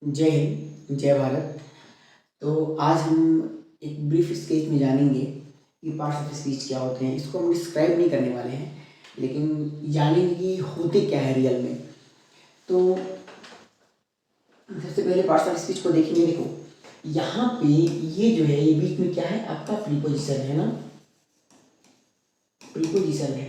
जय हिंद, जय भारत। तो आज हम एक ब्रीफ स्केच में जानेंगे कि पार्ट्स ऑफ स्पीच क्या होते हैं। इसको हम डिस्क्राइब नहीं करने वाले हैं, लेकिन जानेंगे कि होते क्या है रियल में। तो सबसे पहले पार्ट्स ऑफ स्पीच को देखेंगे। देखो, यहाँ पे ये जो है, ये बीच में क्या है, आपका प्रीपोजिशन है ना, प्रीपोजिशन है।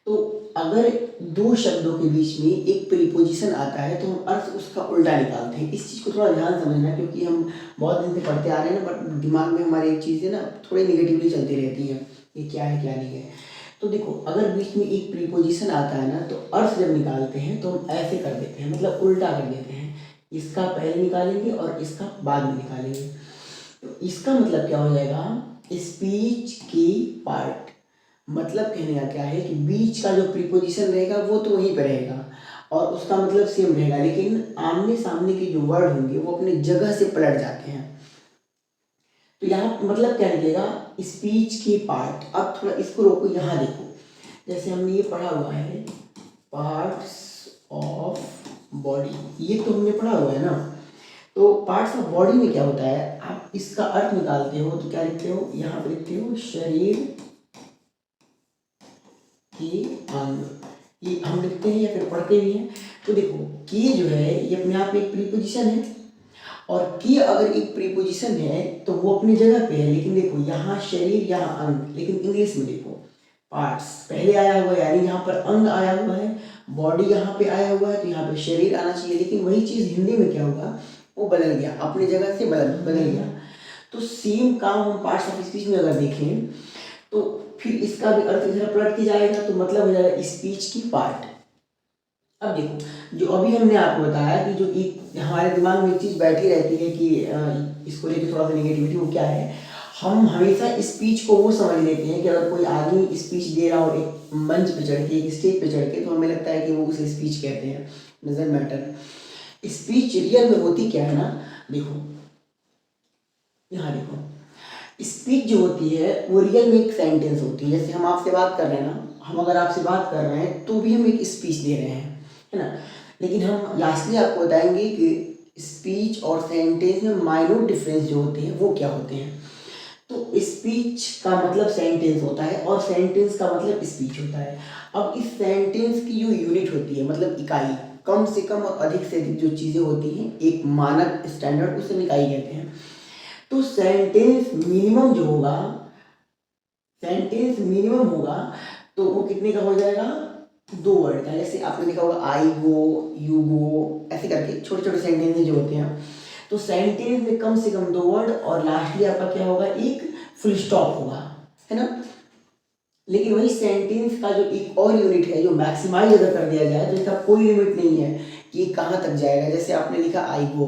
तो अगर दो शब्दों के बीच में एक प्रीपोजिशन आता है तो हम अर्थ उसका उल्टा निकालते हैं। इस चीज़ को थोड़ा ध्यान समझना, क्योंकि हम बहुत दिन से पढ़ते आ रहे हैं ना, बट दिमाग में हमारी चीज़ें ना थोड़ी निगेटिवली चलती रहती हैं, ये क्या है क्या नहीं है। तो देखो, अगर बीच में एक प्रीपोजिशन आता है ना, तो अर्थ जब निकालते हैं तो हम ऐसे कर देते हैं, मतलब उल्टा कर देते हैं। इसका पहले निकालेंगे और इसका बाद में निकालेंगे। तो इसका मतलब क्या हो जाएगा, स्पीच की पार्ट। मतलब कहने का क्या है कि बीच का जो प्रीपोजिशन रहेगा वो तो वहीं पर रहेगा और उसका मतलब सेम रहेगा, लेकिन आमने सामने के जो वर्ड होंगे वो अपनी जगह से पलट जाते हैं। तो यहाँ मतलब क्या निकलेगा, स्पीच की पार्ट। अब थोड़ा इसको रोको, यहाँ देखो, जैसे हमने ये पढ़ा हुआ है पार्ट्स ऑफ बॉडी, ये तो हमने पढ़ा हुआ है ना। तो पार्ट्स ऑफ बॉडी में क्या होता है, आप इसका अर्थ निकालते हो तो क्या लिखते हो, यहाँ पे लिखते हो शरीर के अंग। ये हम लिखते हैं या फिर पढ़ते भी हैं। तो देखो, की जो है ये अपने आप में एक प्रीपोजिशन है, और की अगर एक प्रीपोजिशन है तो वो अपनी जगह पे है। लेकिन देखो, यहाँ शरीर, यहाँ अंग, लेकिन इंग्लिश में देखो पार्ट्स पहले आया हुआ है, यानी यहाँ पर अंग आया हुआ है, बॉडी यहाँ पे आया हुआ है, तो यहाँ पे शरीर आना चाहिए। लेकिन वही चीज़ हिंदी में क्या होगा, वो बदल गया, अपनी जगह से बदल गया। तो सेम काम हम पार्ट्स ऑफ स्पीच में अगर देखें तो फिर इसका भी अर्थ इधर पलट के जाएगा, तो मतलब हो जाएगा स्पीच की पार्ट। अब देखो, जो अभी हमने आपको बताया कि जो एक हमारे दिमाग में एक चीज़ बैठी रहती है कि इसको लेकर थोड़ा सा नेगेटिविटी, वो क्या है, हम हमेशा स्पीच को वो समझ लेते हैं कि अगर कोई आदमी स्पीच दे रहा हो एक मंच पे चढ़ के, एक स्टेज पे चढ़ के, तो हमें लगता है कि वो उसे स्पीच कहते हैं। Doesn't matter. स्पीच रियल में होती क्या है ना, देखो यहाँ देखो, स्पीच जो होती है वो रियल में एक सेंटेंस होती है। जैसे हम आपसे बात कर रहे हैं ना, हम अगर आपसे बात कर रहे हैं तो भी हम एक स्पीच दे रहे हैं, है ना। लेकिन हम लास्टली आपको बताएंगे कि स्पीच और सेंटेंस में माइन्यूट डिफरेंस जो होते हैं वो क्या होते हैं। तो स्पीच का मतलब सेंटेंस होता है और सेंटेंस का मतलब स्पीच होता है। अब इस सेंटेंस की जो यूनिट होती है, मतलब इकाई, कम से कम और अधिक से अधिक जो चीज़ें होती हैं, एक मानक स्टैंडर्ड, उसे इकाई कहते हैं। तो सेंटेंस मिनिमम जो होगा, सेंटेंस मिनिमम होगा तो वो कितने का हो जाएगा, 2 वर्ड का। जैसे आपने देखा होगा आई गो, यू गो, ऐसे करके छोटे छोटे सेंटेंस जो होते हैं। तो सेंटेंस में कम से कम 2 वर्ड और लास्टली आपका क्या होगा, एक फुल स्टॉप होगा, है ना। लेकिन वही सेंटेंस का जो एक और यूनिट है, जो मैक्सिमाइज अगर कर दिया जाए तो इसका कोई लिमिट नहीं है कि कहाँ तक जाएगा। जैसे आपने लिखा आई गो,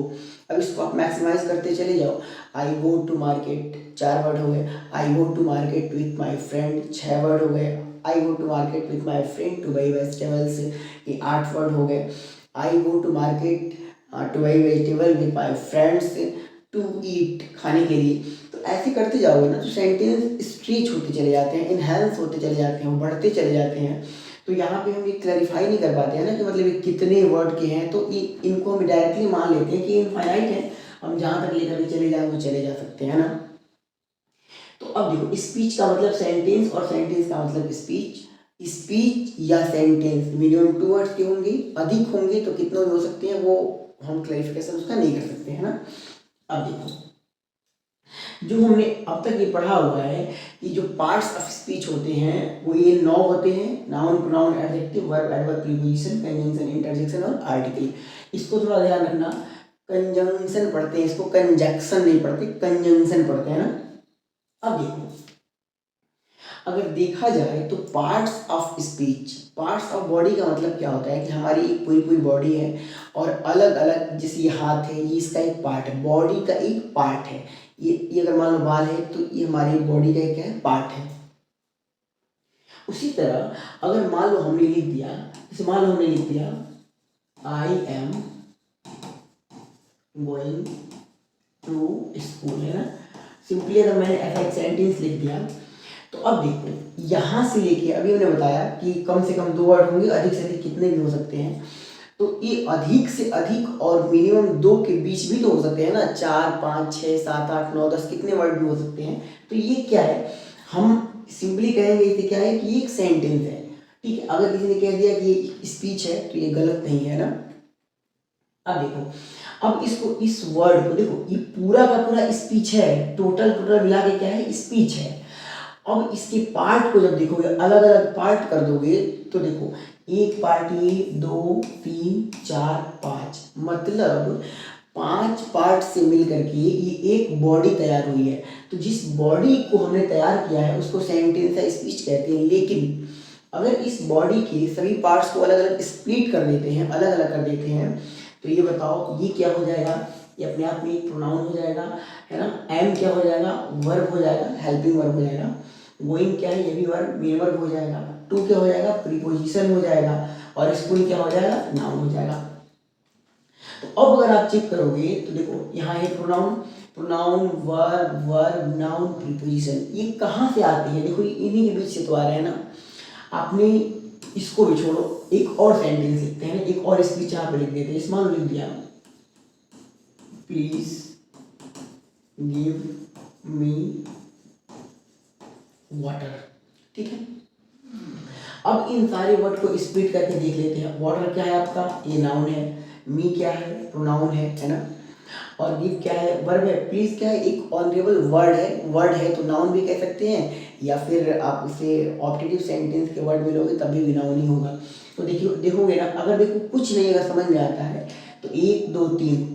अब इसको आप मैक्सिमाइज करते चले जाओ। I go to market, 4 word हो गए। I go to market with my friend, 6 word हो गए। I go to market with my friend to buy vegetables, ये 8 वर्ड हो गए। I go to market to buy vegetable with my friends to eat, खाने के लिए। तो ऐसे करते जाओगे ना तो सेंटेंस स्ट्रेच होते चले जाते हैं, इनहेंस होते चले जाते हैं, बढ़ते चले जाते हैं। तो यहाँ पे हम ये क्लैरिफाई नहीं कर पाते हैं ना कि मतलब ये कितने वर्ड के हैं। तो इनको हम डायरेक्टली मान लेते हैं कि इनफाइनाइट है, हम जहाँ तक लेकर के चले जाए वो चले जा सकते हैं ना। तो अब देखो, स्पीच का मतलब सेंटेंस और सेंटेंस का मतलब स्पीच। स्पीच या सेंटेंस मिनिमम 2 वर्ड्स के होंगे, अधिक होंगे तो कितने हो सकते हैं वो हम क्लैरिफिकेशन उसका नहीं कर सकते हैं ना। अब देखो, जो हमने अब तक ये पढ़ा हुआ है कि जो पार्ट्स ऑफ स्पीच होते हैं वो ये 9 होते हैं, noun, pronoun, adjective, verb, adverb, preposition, conjunction, interjection और आर्टिकल। इसको थोड़ा ध्यान रखना, कंजंक्शन पढ़ते हैं इसको, कंजक्शन नहीं पढ़ते, कंजंक्शन पढ़ते हैं ना। अब देखो, अगर देखा जाए तो parts of speech, parts of body का मतलब क्या होता है कि हमारी एक पूरी पूरी बॉडी है और अलग अलग, जैसे ये हाथ है, ये इसका एक पार्ट है, बॉडी का एक पार्ट है। ये अगर मान लो बाल है तो ये हमारी बॉडी का एक क्या है, पार्ट है। उसी तरह अगर मान लो हमने लिख दिया, जैसे मान लो हमने लिख दिया I am going to school, है ना। सिंपली अगर मैंने ऐसा एक सेंटेंस लिख दिया तो अब देखो, यहाँ से लेके अभी हमने बताया कि कम से कम 2 वर्ड होंगे, अधिक से अधिक कितने भी हो सकते हैं। तो ये अधिक से अधिक और मिनिमम 2 के बीच भी तो हो सकते हैं ना, 4, 5, 6, 7, 8, 9, 10 कितने वर्ड भी हो सकते हैं। तो ये क्या है, हम सिंपली कहेंगे इसे क्या है कि ये एक सेंटेंस है, ठीक है। अगर किसी ने कह दिया कि ये स्पीच है तो ये गलत नहीं है ना। अब देखो, अब इसको, इस वर्ड को देखो, ये पूरा का पूरा स्पीच है, टोटल मिला के क्या है, स्पीच है। अब इसके पार्ट को जब देखोगे, अलग अलग पार्ट कर दोगे, तो देखो एक पार्ट ये, 2, 3, 4, 5, मतलब 5 पार्ट से मिल करके ये एक बॉडी तैयार हुई है। तो जिस बॉडी को हमने तैयार किया है उसको सेंटेंस या स्पीच कहते हैं। लेकिन अगर इस बॉडी के सभी पार्ट्स को अलग अलग स्प्लिट कर देते हैं, अलग अलग कर देते हैं, तो ये बताओ ये क्या हो जाएगा, ये अपने आप में एक प्रोनाउन हो जाएगा, है ना। एम क्या हो जाएगा, वर्ब हो जाएगा, हेल्पिंग वर्ब हो जाएगा। गोइंग क्या है, ये भी वर्ब, मेन वर्ब हो जाएगा। टू क्या हो जाएगा, प्रीपोजिशन हो जाएगा। और स्कूल क्या हो जाएगा, नाउन हो जाएगा। तो अब अगर आप चेक करोगे तो देखो यहाँ है pronoun, pronoun, verb, verb, noun, preposition, ये कहाँ से आते हैं, देखो इन्हीं के बीच से तो आ रहे हैं ना। आपने इसको भी छोड़ो, एक और सेंटेंस लिखते हैं, एक और स्पीच यहाँ पे लिख देते हैं। इस मान लिख दिया, प्लीज गिव मी वाटर, ठीक है। अब इन सारे वर्ड को स्प्लिट करके देख लेते हैं। वाटर क्या है आपका, ये नाउन है। मी क्या है, प्रोनाउन है ना। और गिव क्या है, वर्ब है। प्लीज क्या है, एक ऑनरेबल वर्ड है तो नाउन भी कह सकते हैं, या फिर आप इसे ऑप्टेटिव सेंटेंस के वर्ड में लोगे तब भी नाउन ही होगा। तो देखिए, देखोगे ना, अगर देखो कुछ नहीं अगर समझ में आता है तो 1, 2,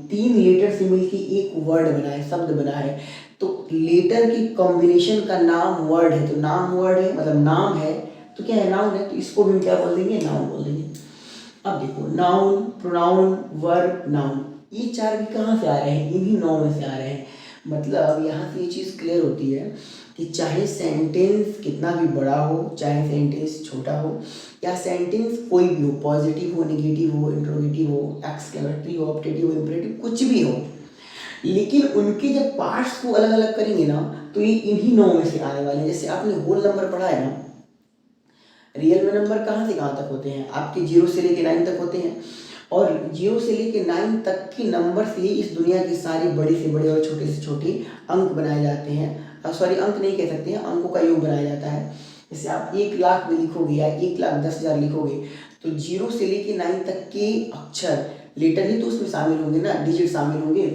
3 लेटर से मिलकर एक वर्ड बना है, शब्द बना है। तो लेटर की कॉम्बिनेशन का नाम वर्ड है, तो नाम वर्ड है, मतलब नाम है तो क्या है, नाउन है। तो इसको भी हम क्या बोल देंगे, नाउन बोल देंगे। अब देखो, नाउन, प्रोनाउन, वर्ब, नाउन, ये चार भी कहाँ से आ रहे हैं, इन्हीं नौ में से आ रहे हैं। मतलब यहाँ से ये चीज़ क्लियर होती है कि चाहे सेंटेंस कितना भी बड़ा हो, चाहे सेंटेंस छोटा हो, या सेंटेंस कोई भी हो, पॉजिटिव हो, नेगेटिव हो, इंट्रोगेटिव हो, एक्सक्लेमेटरी हो, ऑप्टेटिव हो, इंपरेटिव, कुछ भी हो, लेकिन उनके जब पार्ट्स को अलग अलग करेंगे ना तो ये इन्हीं नौ में से आने वाले हैं। जैसे आपने होल नंबर पढ़ा है ना, रियल में नंबर कहाँ से कहाँ तक होते हैं, आपके 0 से लेके 9 तक होते हैं। और 0 से लेके 9 तक के नंबर से ही इस दुनिया की सारी बड़े से बड़े और छोटे से छोटे अंक बनाए जाते हैं। सॉरी, अंक नहीं कह सकते हैं, अंकों का योग बनाया जाता है। जैसे आप 1 लाख में लिखोगे या 1,10,000 लिखोगे तो 0 से लेके 9 तक के अक्षर, लेटर ही तो उसमें शामिल होंगे ना, डिजिट शामिल होंगे।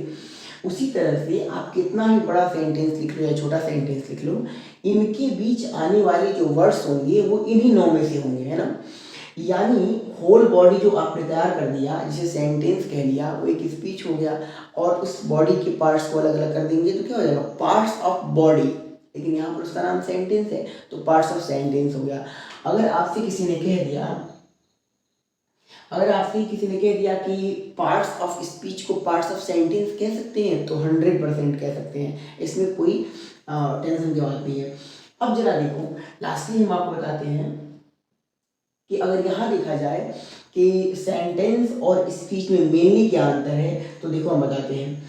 उसी तरह से आप कितना भी बड़ा सेंटेंस लिख लो या छोटा सेंटेंस लिख लो, इनके बीच आने वाले जो वर्ड्स होंगे वो इन्हीं नौ में से होंगे, है ना। यानी होल बॉडी जो आपने तैयार कर दिया, जिसे सेंटेंस कह लिया, वो एक स्पीच हो गया। और उस बॉडी के पार्ट्स को अलग अलग कर देंगे तो क्या हो जाएगा, पार्ट्स ऑफ बॉडी। लेकिन यहाँ पर उसका नाम सेंटेंस है तो पार्ट्स ऑफ सेंटेंस हो गया। अगर आपसे किसी ने कह दिया, कि पार्ट्स ऑफ स्पीच को पार्ट्स ऑफ सेंटेंस कह सकते हैं, तो 100% कह सकते हैं, इसमें कोई टेंशन की बात नहीं है। अब जरा देखो, लास्टली हम आपको बताते हैं कि अगर यहाँ देखा जाए कि सेंटेंस और स्पीच में मेनली क्या अंतर है, तो देखो हम बताते हैं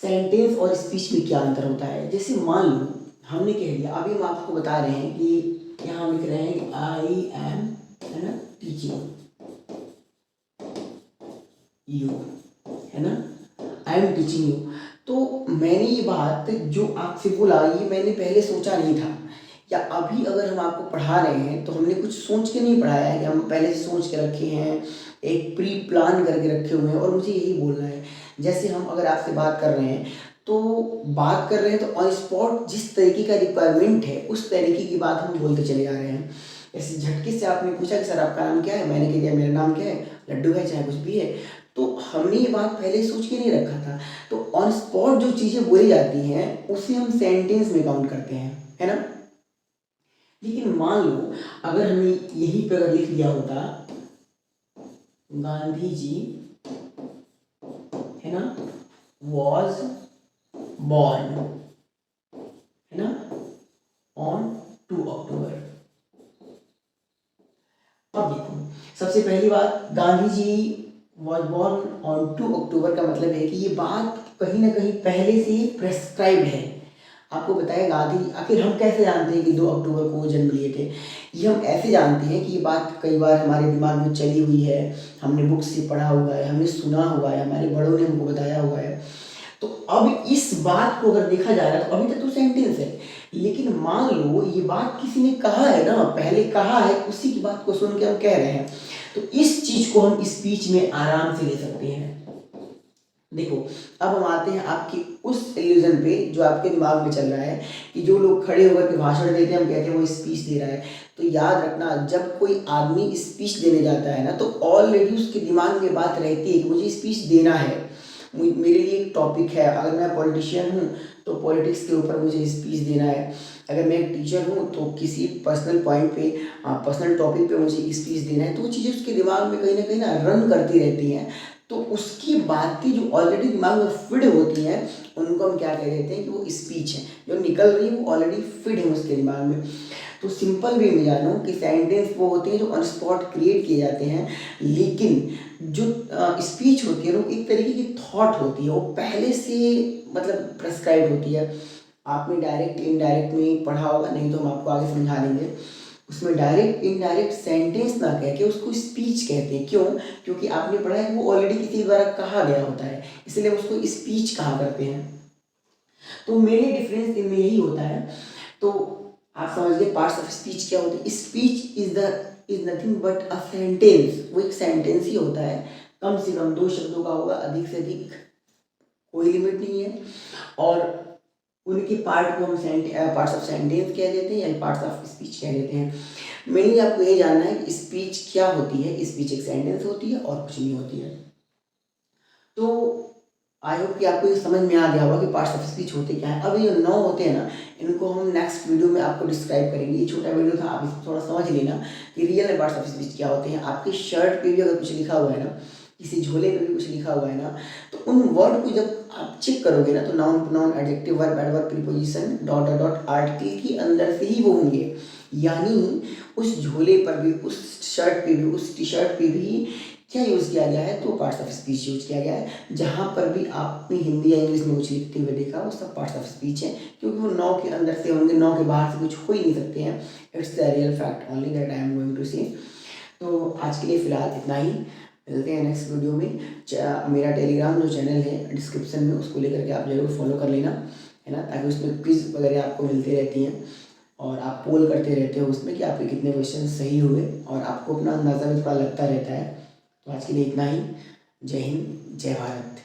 सेंटेंस और स्पीच में क्या अंतर होता है। जैसे मान लो हमने कह दिया, अभी हम आपको बता रहे हैं कि यहाँ हम लिख रहे हैं आई एम, है ना, टीचिंग यू, है ना, आई एम टीचिंग यू। तो मैंने ये बात जो आपसे बोला, ये मैंने पहले सोचा नहीं था, या अभी अगर हम आपको पढ़ा रहे हैं तो हमने कुछ सोच के नहीं पढ़ाया है कि हम पहले से सोच के रखे हैं, एक प्री प्लान करके रखे हुए हैं और मुझे यही बोलना है। जैसे हम अगर आपसे बात कर रहे हैं तो ऑन स्पॉट जिस तरीके का रिक्वायरमेंट है उस तरीके की बात हम बोलते चले जा रहे हैं। ऐसे झटके से आपने पूछा कि सर आपका नाम क्या है, मैंने कह दिया मेरा नाम क्या है, लड्डू है, चाहे कुछ भी है। तो हमने ये बात पहले सोच के नहीं रखा था। तो ऑन स्पॉट जो चीज़ें बोली जाती हैं उसे हम सेंटेंस में काउंट करते हैं, है ना। लेकिन मान लो अगर हमने यहीं पर अगर लिख दिया होता गांधी जी, है ना, वॉज बॉर्न, है ना, ऑन 2 अक्टूबर। अब देखो, सबसे पहली बात, Gandhi ji was born on 2 अक्टूबर का मतलब है कि ये बात कहीं ना कहीं पहले से ही प्रेस्क्राइब्ड है। आपको बताएगा आदि। आखिर हम कैसे जानते हैं कि 2 अक्टूबर को वो जन्म लिए थे? ये हम ऐसे जानते हैं कि ये बात कई बार हमारे दिमाग में चली हुई है, हमने बुक से पढ़ा हुआ है, हमने सुना हुआ है, हमारे बड़ों ने हमको बताया हुआ है। तो अब इस बात को अगर देखा जाए तो अभी तक तो सेंटेंस है, लेकिन मान लो ये बात किसी ने कहा है ना, पहले कहा है, उसी की बात को सुन के हम कह रहे हैं, तो इस चीज को हम स्पीच में आराम से ले सकते हैं। देखो, अब हम आते हैं आपकी उस इल्यूजन पे जो आपके दिमाग में चल रहा है कि जो लोग खड़े होकर के भाषण देते हैं, हम कहते हैं वो स्पीच दे रहा है। तो याद रखना, जब कोई आदमी स्पीच देने जाता है ना, तो ऑलरेडी उसके दिमाग में बात रहती है कि मुझे स्पीच देना है, मेरे लिए एक टॉपिक है। अगर मैं पॉलिटिशियन हूँ तो पॉलिटिक्स के ऊपर मुझे स्पीच देना है। अगर मैं एक टीचर हूँ तो किसी पर्सनल पॉइंट पे, पर्सनल टॉपिक पे मुझे स्पीच देना है। तो वो चीज़ें उसके दिमाग में कहीं ना रन करती रहती हैं। तो उसकी बातें जो ऑलरेडी दिमाग में फिड होती हैं, उनको हम क्या कह देते हैं कि वो स्पीच है, जो निकल रही है वो ऑलरेडी फिड है उसके दिमाग में। तो सिंपल वे में जानो कि सेंटेंस वो होते हैं जो ऑन स्पॉट क्रिएट किए जाते हैं, लेकिन जो स्पीच होती है वो एक तरीके की थॉट होती है, वो पहले से मतलब प्रेस्क्राइब होती है। आपने डायरेक्ट इनडायरेक्ट में पढ़ा होगा, नहीं तो हम आपको आगे समझा देंगे। उसमें डायरेक्ट इनडायरेक्ट सेंटेंस ना कह के उसको स्पीच कहते हैं। क्यों? क्योंकि आपने पढ़ा है वो ऑलरेडी किसी द्वारा कहा गया होता है, इसलिए उसको स्पीच कहा करते हैं। तो मेरे डिफरेंस इनमें यही होता है। तो आप समझ गए पार्ट्स ऑफ स्पीच क्या होते हैं। Speech is nothing but a sentence, वो एक सेंटेंस ही होता है, कम से कम 2 शब्दों का होगा, अधिक से अधिक कोई लिमिट नहीं है। और उनके पार्ट को हम पार्ट्स ऑफ सेंटेंस कह देते हैं या पार्ट्स ऑफ स्पीच कह देते हैं। मेनली आपको ये जानना है कि स्पीच क्या होती है। स्पीच एक सेंटेंस होती है और कुछ नहीं होती है। तो आई होप कि आपको ये समझ में आ गया होगा कि पार्ट्स ऑफ स्पीच होते क्या है। अब ये 9 होते हैं ना, इनको हम नेक्स्ट वीडियो में आपको डिस्क्राइब करेंगे। ये छोटा वीडियो था, आप इसको थोड़ा समझ लेना कि रियल में पार्ट्स ऑफ स्पीच क्या होते हैं। आपकी शर्ट पे भी अगर कुछ लिखा हुआ है ना, किसी झोले पे भी कुछ लिखा हुआ है ना, तो उन वर्ड को जब आप चेक करोगे ना, तो noun, pronoun, adjective, verb, adverb, preposition, dot dot dot article के अंदर से ही वो होंगे। यानी उस झोले पर भी, उस शर्ट पे भी, उस टी शर्ट पे भी क्या यूज़ किया गया है, तो पार्ट्स ऑफ स्पीच यूज किया गया है। जहाँ पर भी आपने हिंदी या इंग्लिश में कुछ लिखते हुए देखा, वो सब पार्ट्स ऑफ स्पीच है, क्योंकि वो 9 के अंदर से होंगे, 9 के बाहर से कुछ हो ही नहीं सकते हैं। It's the real fact only that I am going to say. तो आज के लिए फ़िलहाल इतना ही, मिलते हैं नेक्स्ट वीडियो में। मेरा टेलीग्राम जो चैनल है डिस्क्रिप्शन में, उसको लेकर के आप जरूर फॉलो कर लेना, है ना, ताकि उसमें क्विज़ वगैरह आपको मिलती रहती हैं और आप पोल करते रहते हो उसमें कि आपके कितने क्वेश्चन सही हुए, और आपको अपना अंदाज़ा भी थोड़ा लगता रहता है। तो आज के लिए इतना ही। जय हिंद, जय भारत।